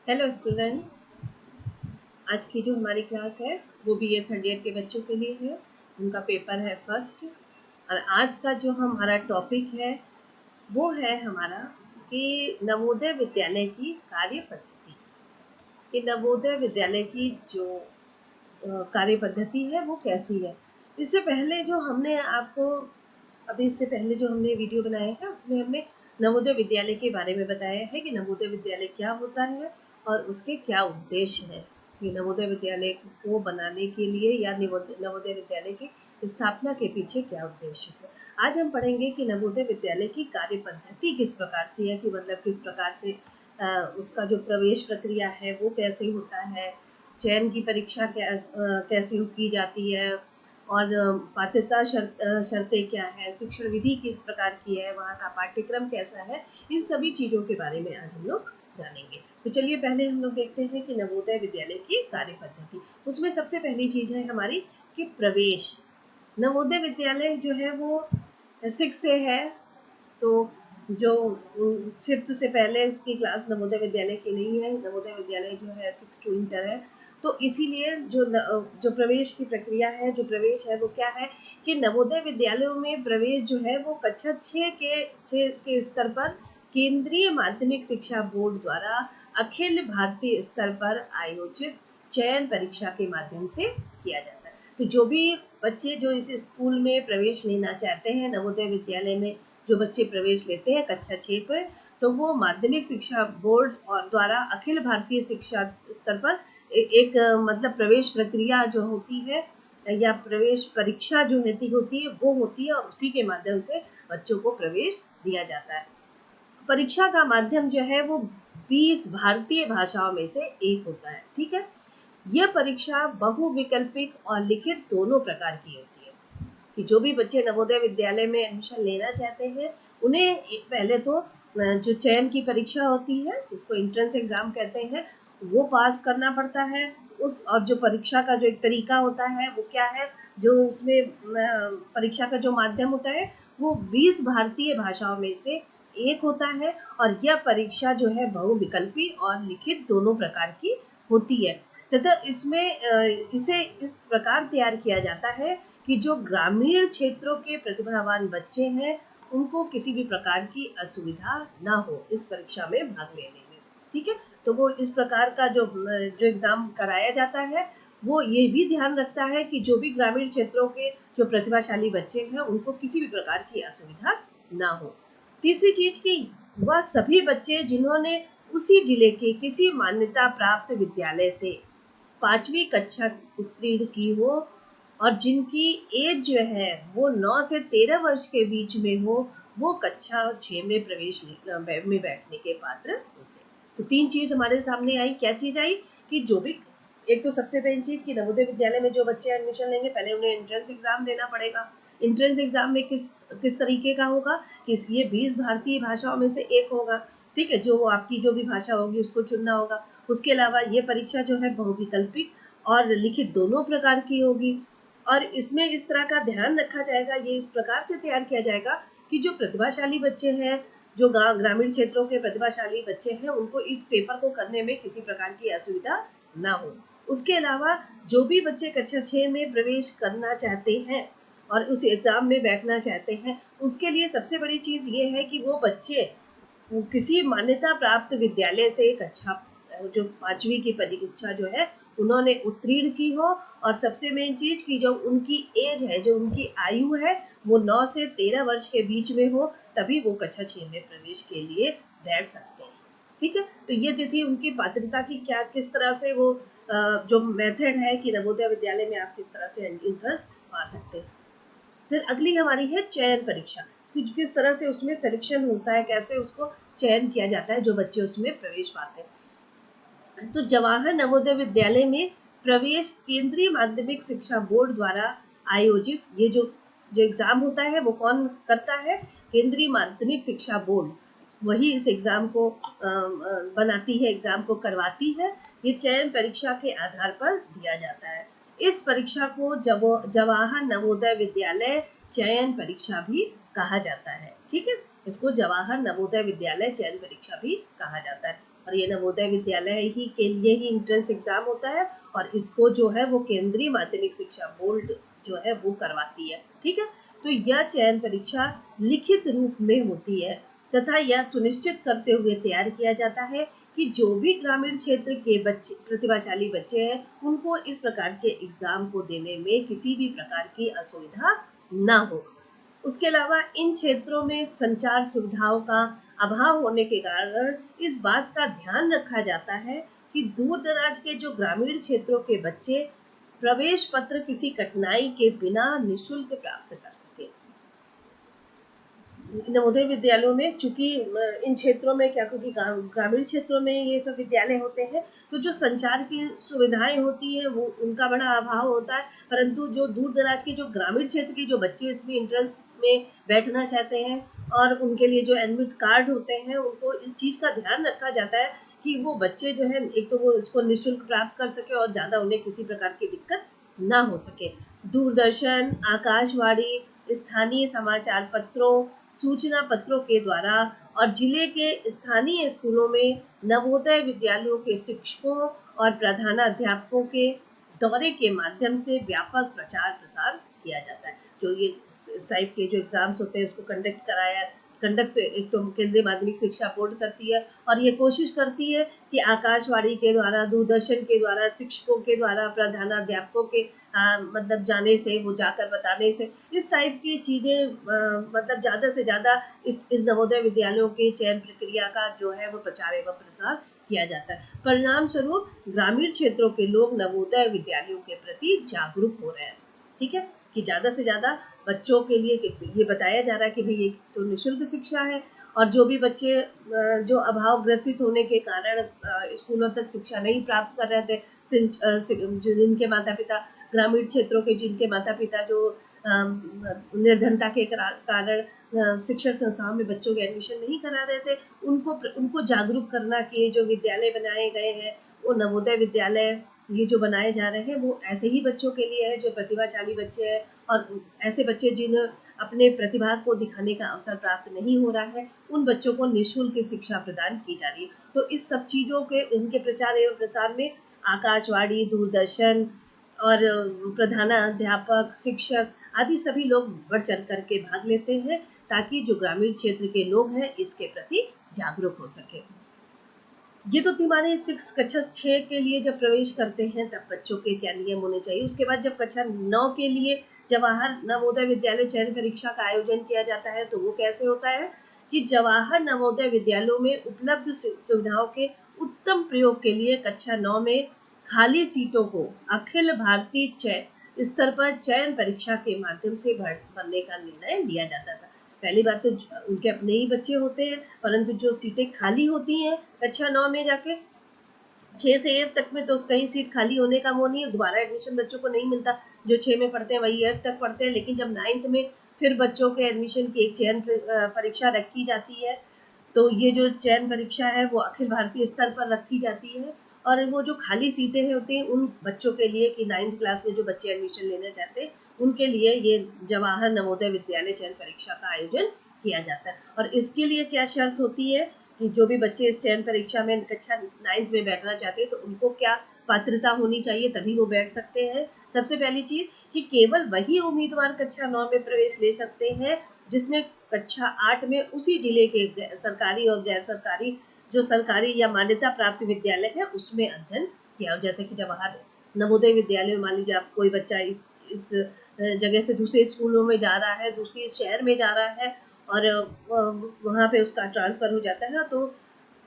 Hello student. आज की जो हमारी क्लास है वो BA थर्ड ईयर के बच्चों के लिए है। उनका पेपर है फर्स्ट। और आज का जो हमारा टॉपिक है वो है हमारा कि नवोदय विद्यालय की कार्य पद्धति। कि नवोदय विद्यालय की जो कार्य पद्धति है वो कैसी है। इससे पहले जो हमने आपको अभी इससे पहले जो हमने वीडियो बनाया है उसमें हमने नवोदय विद्यालय के बारे में बताया है कि नवोदय विद्यालय क्या होता है और उसके क्या उद्देश्य है। कि नवोदय विद्यालय को बनाने के लिए या नवोदय विद्यालय की स्थापना के पीछे क्या उद्देश्य है। आज हम पढ़ेंगे कि नवोदय विद्यालय की कार्य पद्धति किस प्रकार से है, कि मतलब किस प्रकार से उसका जो प्रवेश प्रक्रिया है वो कैसे होता है, चयन की परीक्षा कैसे की जाती है, और पात्रता शर्तें क्या है, शिक्षण विधि किस प्रकार की है, वहाँ का पाठ्यक्रम कैसा है। इन सभी चीज़ों के बारे में आज हम लोग जानेंगे। तो चलिए पहले हम लोग देखते हैं कि नवोदय विद्यालय की कार्य पद्धति। उसमें सबसे पहली चीज़ है हमारी कि प्रवेश। नवोदय विद्यालय जो है वो 6 से है, तो जो 5th से पहले इसकी क्लास नवोदय विद्यालय की नहीं है। नवोदय विद्यालय जो है 6 टू इंटर है। तो इसीलिए जो प्रवेश की प्रक्रिया है, जो प्रवेश है वो क्या है कि नवोदय विद्यालयों में प्रवेश जो है वो कक्षा 6 के स्तर पर केंद्रीय माध्यमिक शिक्षा बोर्ड द्वारा अखिल भारतीय स्तर पर आयोजित चयन परीक्षा के माध्यम से किया जाता है। तो जो भी बच्चे जो इस स्कूल में प्रवेश लेना चाहते हैं, नवोदय विद्यालय में जो बच्चे प्रवेश लेते हैं कक्षा 6 पर, तो वो माध्यमिक शिक्षा बोर्ड और द्वारा अखिल भारतीय शिक्षा स्तर पर एक मतलब प्रवेश प्रक्रिया जो होती है या प्रवेश परीक्षा जो होती है वो होती है, और उसी के माध्यम से बच्चों को प्रवेश दिया जाता है। परीक्षा का माध्यम जो है वो 20 भारतीय भाषाओं में से एक होता है। ठीक है। यह परीक्षा बहुविकल्पिक और लिखित दोनों प्रकार की होती है। कि जो भी बच्चे नवोदय विद्यालय में एडमिशन लेना चाहते हैं उन्हें पहले तो जो चयन की परीक्षा होती है, जिसको एंट्रेंस एग्जाम कहते हैं, वो पास करना पड़ता है। उस और जो परीक्षा का जो एक तरीका होता है वो क्या है, जो उसमें परीक्षा का जो माध्यम होता है वो 20 भारतीय भाषाओं में से एक होता है। और यह परीक्षा जो है बहुविकल्पी और लिखित दोनों प्रकार की होती है तथा इसमें इसे इस प्रकार तैयार किया जाता है कि जो ग्रामीण क्षेत्रों के प्रतिभावान बच्चे हैं उनको किसी भी प्रकार की असुविधा ना हो इस परीक्षा में भाग लेने में। ठीक है। तो वो इस प्रकार का जो एग्जाम कराया जाता है वो ये भी ध्यान रखता है कि जो भी ग्रामीण क्षेत्रों के जो प्रतिभाशाली बच्चे हैं उनको किसी भी प्रकार की असुविधा ना हो। तीसरी चीज की वह सभी बच्चे जिन्होंने उसी जिले के किसी मान्यता प्राप्त विद्यालय से 5वीं कक्षा उत्तीर्ण की हो और जिनकी एज जो है वो 9 से 13 वर्ष के बीच में हो, वो कक्षा 6 में प्रवेश में बैठने के पात्र होते हैं। तो 3 चीज हमारे सामने आई। क्या चीज आई कि जो भी एक तो सबसे पहली चीज कि नवोदय विद्यालय में जो बच्चे एडमिशन लेंगे पहले उन्हें एंट्रेंस एग्जाम देना पड़ेगा। एंट्रेंस एग्जाम में किस तरीके का होगा कि ये 20 भारतीय भाषाओं में से एक होगा। ठीक है। जो आपकी जो भी भाषा होगी उसको चुनना होगा। उसके अलावा ये परीक्षा जो है बहुविकल्पिक और लिखित दोनों प्रकार की होगी। और इसमें इस तरह का ध्यान रखा जाएगा, ये इस प्रकार से तैयार किया जाएगा कि जो प्रतिभाशाली बच्चे हैं, जो ग्रामीण क्षेत्रों के प्रतिभाशाली बच्चे हैं, उनको इस पेपर को करने में किसी प्रकार की असुविधा ना हो। उसके अलावा जो भी बच्चे कक्षा 6 में प्रवेश करना चाहते हैं और उस एग्जाम में बैठना चाहते हैं, उसके लिए सबसे बड़ी चीज ये है कि वो बच्चे किसी मान्यता प्राप्त विद्यालय से कक्षा जो 5वीं की परीक्षा जो है उन्होंने उत्तीर्ण की हो। और सबसे मेन चीज की जो उनकी एज है, जो उनकी आयु है, वो 9 से 13 वर्ष के बीच में हो, तभी वो कक्षा 6 में प्रवेश के लिए बैठ सकते हैं। ठीक है। तो ये जो थी उनकी पात्रता की क्या किस तरह से वो जो मेथड है कि नवोदय विद्यालय में आप किस तरह से इंटरेस्ट पा सकते हैं। फिर अगली हमारी है चयन परीक्षा। किस तरह से उसमें सिलेक्शन होता है, कैसे उसको चयन किया जाता है जो बच्चे उसमें प्रवेश पाते हैं। तो जवाहर नवोदय विद्यालय में प्रवेश केंद्रीय माध्यमिक शिक्षा बोर्ड द्वारा आयोजित ये जो एग्जाम होता है वो कौन करता है, केंद्रीय माध्यमिक शिक्षा बोर्ड वही इस एग्जाम को बनाती है, एग्जाम को करवाती है। ये चयन परीक्षा के आधार पर दिया जाता है। इस परीक्षा को जवाहर नवोदय विद्यालय चयन परीक्षा भी कहा जाता है। ठीक है। इसको जवाहर नवोदय विद्यालय चयन परीक्षा भी कहा जाता है। और ये नवोदय विद्यालय ही के लिए ही एंट्रेंस एग्जाम होता है और इसको जो है वो केंद्रीय माध्यमिक शिक्षा बोर्ड जो है वो करवाती है। ठीक है, तो यह चयन परीक्षा लिखित रूप में होती है तथा यह सुनिश्चित करते हुए तैयार किया जाता है कि जो भी ग्रामीण क्षेत्र के बच्चे प्रतिभाशाली बच्चे हैं उनको इस प्रकार के एग्जाम को देने में किसी भी प्रकार की असुविधा ना हो। उसके अलावा इन क्षेत्रों में संचार सुविधाओं का अभाव होने के कारण इस बात का ध्यान रखा जाता है कि दूर दराज के जो ग्रामीण क्षेत्रों के बच्चे प्रवेश पत्र किसी कठिनाई के बिना निःशुल्क प्राप्त कर सके। नवोदय विद्यालयों में चूंकि इन क्षेत्रों में क्या, क्योंकि ग्रामीण क्षेत्रों में ये सब विद्यालय होते हैं तो जो संचार की सुविधाएं होती है वो उनका बड़ा अभाव होता है, परंतु जो दूर दराज के जो ग्रामीण क्षेत्र के जो बच्चे इसमें एंट्रेंस में बैठना चाहते हैं और उनके लिए जो एडमिट कार्ड होते हैं उनको इस चीज़ का ध्यान रखा जाता है कि वो बच्चे जो है एक तो वो इसको निःशुल्क प्राप्त कर सके और ज़्यादा उन्हें किसी प्रकार की दिक्कत ना हो सके। दूरदर्शन, आकाशवाणी, स्थानीय समाचार पत्रों, सूचना पत्रों के द्वारा और जिले के स्थानीय स्कूलों में नवोदय विद्यालयों के शिक्षकों और प्रधानाध्यापकों के दौरे के माध्यम से व्यापक प्रचार प्रसार किया जाता है। जो ये इस टाइप के जो एग्जाम्स होते हैं उसको कंडक्ट एक तो केंद्रीय माध्यमिक शिक्षा बोर्ड करती है और ये कोशिश करती है कि आकाशवाणी के द्वारा, दूरदर्शन के द्वारा, शिक्षकों के द्वारा, प्रधानाध्यापकों के मतलब जाने से, वो जाकर बताने से इस टाइप की चीज़ें मतलब ज़्यादा से ज़्यादा इस नवोदय विद्यालयों के चयन प्रक्रिया का जो है वो प्रचार एवं प्रसार किया जाता है। परिणाम स्वरूप ग्रामीण क्षेत्रों के लोग नवोदय विद्यालयों के प्रति जागरूक हो रहे हैं। ठीक है, कि ज़्यादा से ज़्यादा बच्चों के लिए ये बताया जा रहा है कि भाई ये तो निःशुल्क शिक्षा है और जो भी बच्चे जो अभाव ग्रसित होने के कारण स्कूलों तक शिक्षा नहीं प्राप्त कर रहे थे, जिनके माता पिता ग्रामीण क्षेत्रों के, जिनके माता पिता जो निर्धनता के कारण शिक्षण संस्थाओं में बच्चों के एडमिशन नहीं करा रहे थे, उनको जागरूक करना कि जो विद्यालय बनाए गए हैं वो नवोदय विद्यालय ये जो बनाए जा रहे हैं वो ऐसे ही बच्चों के लिए है जो प्रतिभाशाली बच्चे हैं और ऐसे बच्चे जिन अपने प्रतिभा को दिखाने का अवसर प्राप्त नहीं हो रहा है उन बच्चों को निःशुल्क शिक्षा प्रदान की जा रही है। तो इस सब चीज़ों के इनके प्रचार एवं प्रसार में आकाशवाणी, दूरदर्शन और प्रधानाध्यापक, शिक्षक आदि सभी लोग बढ़ चढ़ करके भाग लेते हैं ताकि जो ग्रामीण क्षेत्र के लोग हैं इसके प्रति जागरूक हो सके। ये तो तुम्हारे कक्षा 6 के लिए जब प्रवेश करते हैं तब बच्चों के क्या नियम होने चाहिए। उसके बाद जब कक्षा 9 के लिए जवाहर नवोदय विद्यालय चयन परीक्षा का आयोजन किया जाता है तो वो कैसे होता है कि जवाहर नवोदय विद्यालयों में उपलब्ध सुविधाओं के उत्तम प्रयोग के लिए कक्षा 9 में खाली सीटों को अखिल भारतीय स्तर पर चयन परीक्षा के माध्यम से भरने का निर्णय लिया जाता था। पहली बात तो उनके अपने ही बच्चे होते हैं, परंतु जो सीटें खाली होती हैं कक्षा 9 में जाके 6 से 8 तक में तो कहीं सीट खाली होने का वो नहीं है, दोबारा एडमिशन बच्चों को नहीं मिलता। जो 6 में पढ़ते हैं वही 8 तक पढ़ते हैं, लेकिन जब 9th में फिर बच्चों के एडमिशन की एक चयन परीक्षा रखी जाती है तो ये जो चयन परीक्षा है वो अखिल भारतीय स्तर पर रखी जाती है और वो जो खाली सीटें होती हैं उन बच्चों के लिए कि 9th क्लास में जो बच्चे एडमिशन लेना चाहते हैं उनके लिए ये जवाहर नवोदय विद्यालय चयन परीक्षा का आयोजन किया जाता है। और इसके लिए क्या शर्त होती है कि जो भी बच्चे इस चयन परीक्षा में कक्षा 9th में बैठना चाहते हैं तो उनको क्या पात्रता होनी चाहिए तभी वो बैठ सकते हैं। सबसे पहली चीज कि केवल वही उम्मीदवार कक्षा 9 में प्रवेश ले सकते हैं जिसने कक्षा 8 में उसी जिले के सरकारी और गैर सरकारी, जो सरकारी या मान्यता प्राप्त विद्यालय है उसमें अध्ययन किया। जैसे कि जवाहर नवोदय विद्यालय में मान लीजिए आप कोई बच्चा इस जगह से दूसरे स्कूलों में जा रहा है, दूसरे शहर में जा रहा है और वहाँ पे उसका ट्रांसफ़र हो जाता है तो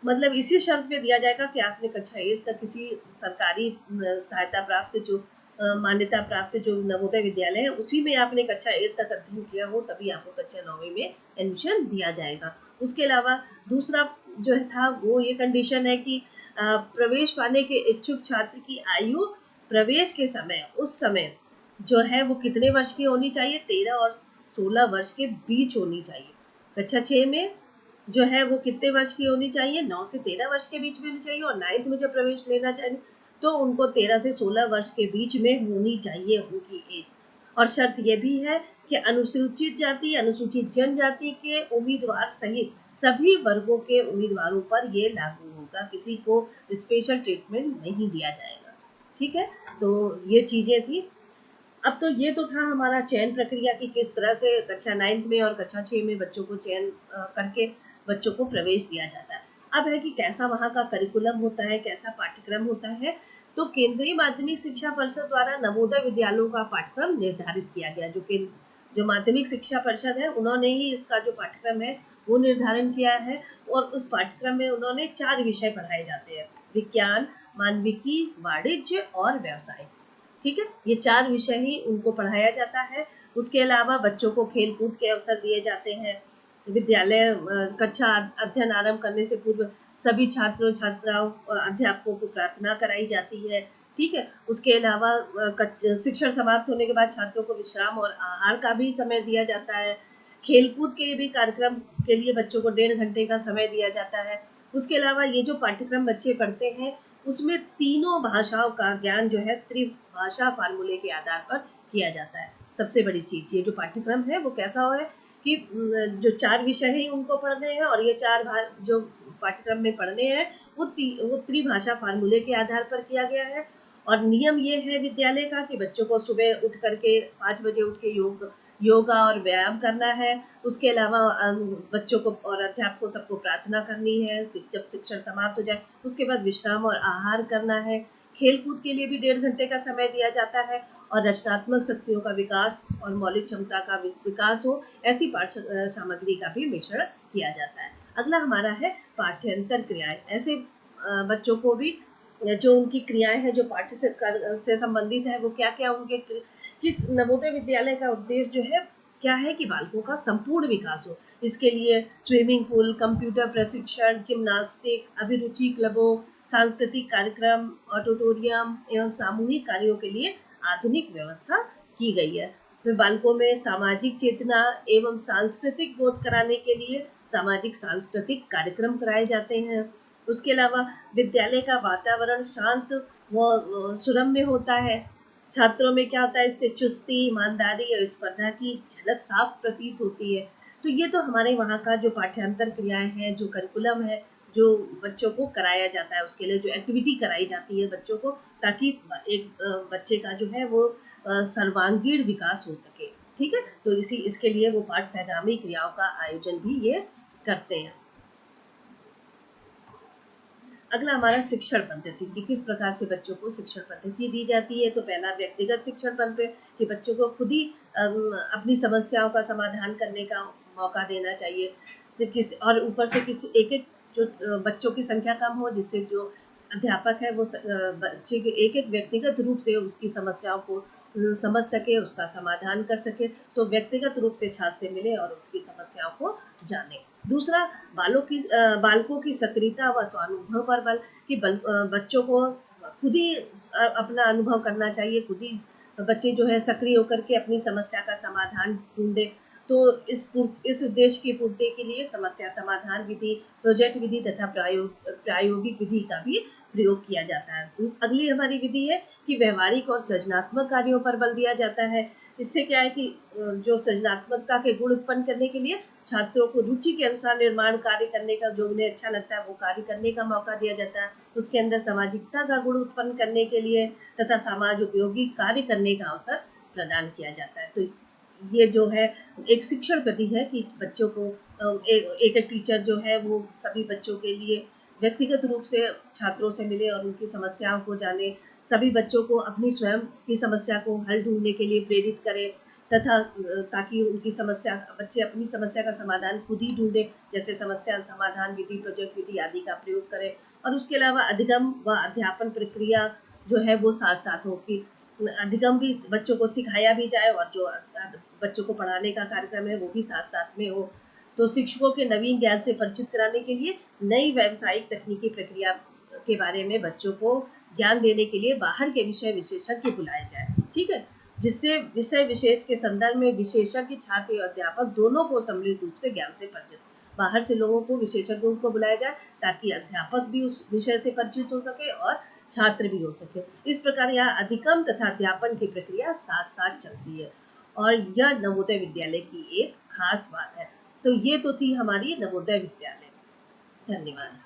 मतलब इसी शर्त पे दिया जाएगा कि आपने कक्षा 8 तक किसी सरकारी सहायता प्राप्त जो मान्यता प्राप्त जो नवोदय विद्यालय है उसी में आपने कक्षा 8 तक अध्ययन किया हो तभी आपको कक्षा 9वीं में एडमिशन दिया जाएगा। उसके अलावा दूसरा जो था वो ये कंडीशन है कि प्रवेश पाने के इच्छुक छात्र की आयु प्रवेश के समय उस समय जो है वो कितने वर्ष की होनी चाहिए, 13 और 16 वर्ष के बीच होनी चाहिए। कक्षा 6 में जो है वो कितने वर्ष की होनी चाहिए, 9 से 13 वर्ष के बीच में होनी चाहिए और 9th में जब प्रवेश लेना चाहिए तो उनको 13 से 16 वर्ष के बीच में होनी चाहिए उनकी एज। और शर्त यह भी है कि अनुसूचित जाति, अनुसूचित जनजाति के उम्मीदवार सहित सभी वर्गों के उम्मीदवारों पर ये लागू होगा, किसी को स्पेशल ट्रीटमेंट नहीं दिया जाएगा। ठीक है, तो ये चीजें थी। अब तो ये तो था हमारा चयन प्रक्रिया की किस तरह से कक्षा 9 में और कक्षा 6 में बच्चों को चयन करके बच्चों को प्रवेश दिया जाता है। अब है कि कैसा वहाँ का करिकुलम होता है, कैसा पाठ्यक्रम होता है। तो केंद्रीय माध्यमिक शिक्षा परिषद द्वारा नवोदय विद्यालयों का पाठ्यक्रम निर्धारित किया गया। जो माध्यमिक शिक्षा परिषद है, उन्होंने ही इसका जो पाठ्यक्रम है वो निर्धारण किया है। और उस पाठ्यक्रम में उन्होंने 4 विषय पढ़ाए जाते हैं: विज्ञान, मानविकी, वाणिज्य और व्यवसाय। ठीक है, ये 4 विषय ही उनको पढ़ाया जाता है। उसके अलावा बच्चों को खेल कूद के अवसर दिए जाते हैं। विद्यालय कक्षा अध्ययन आरंभ करने से पूर्व सभी छात्रों छात्राओं अध्यापकों को प्रार्थना कराई जाती है। ठीक है, उसके अलावा शिक्षण समाप्त होने के बाद छात्रों को विश्राम और आहार का भी समय दिया जाता है। खेलकूद के भी कार्यक्रम के लिए बच्चों को 1.5 घंटे का समय दिया जाता है। उसके अलावा ये जो पाठ्यक्रम बच्चे पढ़ते हैं उसमें तीनों भाषाओं का ज्ञान जो है त्रिभाषा फार्मूले के आधार पर किया जाता है। सबसे बड़ी चीज ये जो पाठ्यक्रम है वो कैसा हो है कि जो 4 विषय हैं उनको पढ़ने हैं और ये 4 जो पाठ्यक्रम में पढ़ने हैं वो त्रिभाषा फार्मूले के आधार पर किया गया है। और नियम ये है विद्यालय का कि बच्चों को सुबह उठ करके 5 बजे उठ के योगा और व्यायाम करना है। उसके अलावा बच्चों को और अध्यापकों सबको प्रार्थना करनी है जब शिक्षण समाप्त हो जाए। उसके बाद विश्राम और आहार करना है। खेल कूद के लिए भी 1.5 घंटे का समय दिया जाता है और रचनात्मक शक्तियों का विकास और मौलिक क्षमता का विकास हो, ऐसी पाठ्य सामग्री का भी मिश्रण किया जाता है। अगला हमारा है पाठ्यांतर क्रियाएं। ऐसे बच्चों को भी जो उनकी क्रियाएं हैं जो पाठ्य से संबंधित है वो क्या क्या उनके किस नवोदय विद्यालय का उद्देश्य जो है क्या है कि बालकों का संपूर्ण विकास हो। इसके लिए स्विमिंग पूल, कंप्यूटर प्रशिक्षण, जिम्नास्टिक, अभिरुचि क्लबों, सांस्कृतिक कार्यक्रम, ऑडिटोरियम एवं सामूहिक कार्यों के लिए आधुनिक व्यवस्था की गई है। फिर बालकों में सामाजिक चेतना एवं सांस्कृतिक बोध कराने के लिए सामाजिक सांस्कृतिक कार्यक्रम कराए जाते हैं। उसके अलावा विद्यालय का वातावरण शांत व सुरम्य होता है। छात्रों में क्या होता है, इससे चुस्ती, ईमानदारी और स्पर्धा की झलक साफ प्रतीत होती है। तो ये तो हमारे वहाँ का जो पाठ्यांतर क्रियाएं हैं, जो करिकुलम है, जो बच्चों को कराया जाता है, उसके लिए जो एक्टिविटी कराई जाती है बच्चों को, ताकि एक बच्चे का जो है वो सर्वांगीण विकास हो सके। ठीक है, तो इसके लिए वो पाठ सहगामी क्रियाओं का आयोजन भी ये करते हैं। अगला हमारा शिक्षण पद्धति कि किस प्रकार से बच्चों को शिक्षण पद्धति दी जाती है। तो पहला व्यक्तिगत शिक्षण पद्धति कि बच्चों को खुद ही अपनी समस्याओं का समाधान करने का मौका देना चाहिए। और ऊपर से किसी एक एक जो बच्चों की संख्या कम हो, जिससे जो अध्यापक है वो बच्चे के एक एक व्यक्तिगत रूप से उसकी समस्याओं को समझ सके, उसका समाधान कर सके। तो व्यक्तिगत रूप से छात्र से मिले और उसकी समस्याओं को जाने। दूसरा, बालकों की सक्रियता व स्वानुभव पर बल कि बच्चों को खुद ही अपना अनुभव करना चाहिए। खुद ही बच्चे जो है सक्रिय होकर के अपनी समस्या का समाधान ढूंढे। तो इस उद्देश्य की पूर्ति के लिए समस्या समाधान विधि, प्रोजेक्ट विधि तथा प्रायोगिक विधि का भी प्रयोग किया जाता है। अगली हमारी विधि है कि व्यवहारिक और सृजनात्मक कार्यों पर बल दिया जाता है। इससे क्या है कि जो सृजनात्मकता के गुण उत्पन्न करने के लिए छात्रों को रुचि के अनुसार निर्माण कार्य करने का, जो उन्हें अच्छा लगता है वो कार्य करने का मौका दिया जाता है। उसके अंदर सामाजिकता का गुण उत्पन्न करने के लिए तथा समाज उपयोगी कार्य करने का अवसर प्रदान किया जाता है। तो ये जो है एक शिक्षण विधि है कि बच्चों को एक एक टीचर जो है वो सभी बच्चों के लिए व्यक्तिगत रूप से छात्रों से मिले और उनकी समस्याओं को जाने। सभी बच्चों को अपनी स्वयं की समस्या को हल ढूंढने के लिए प्रेरित करें तथा ताकि उनकी समस्या बच्चे अपनी समस्या का समाधान खुद ही ढूंढे, जैसे समस्या समाधान विधि, प्रोजेक्ट विधि आदि का प्रयोग करें। और उसके अलावा अधिगम व अध्यापन प्रक्रिया जो है वो साथ साथ हो कि अधिगम भी बच्चों को सिखाया भी जाए और जो बच्चों को पढ़ाने का कार्यक्रम है वो भी साथ साथ में हो। तो शिक्षकों के नवीन ज्ञान से परिचित कराने के लिए नई व्यावसायिक तकनीकी प्रक्रिया के बारे में बच्चों को ज्ञान देने के लिए बाहर के विषय विशेषज्ञ बुलाए जाए। ठीक है, जिससे विषय विशेष के संदर्भ में विशेषज्ञ छात्र और अध्यापक दोनों को सम्मिलित रूप से ज्ञान से परिचित हो। बाहर से लोगों को, विशेषज्ञों को बुलाया जाए ताकि अध्यापक भी उस विषय से परिचित हो सके और छात्र भी हो सके। इस प्रकार यहाँ अधिगम तथा अध्यापन की प्रक्रिया साथ साथ चलती है और यह नवोदय विद्यालय की एक खास बात है। तो ये तो थी हमारी नवोदय विद्यालय। धन्यवाद।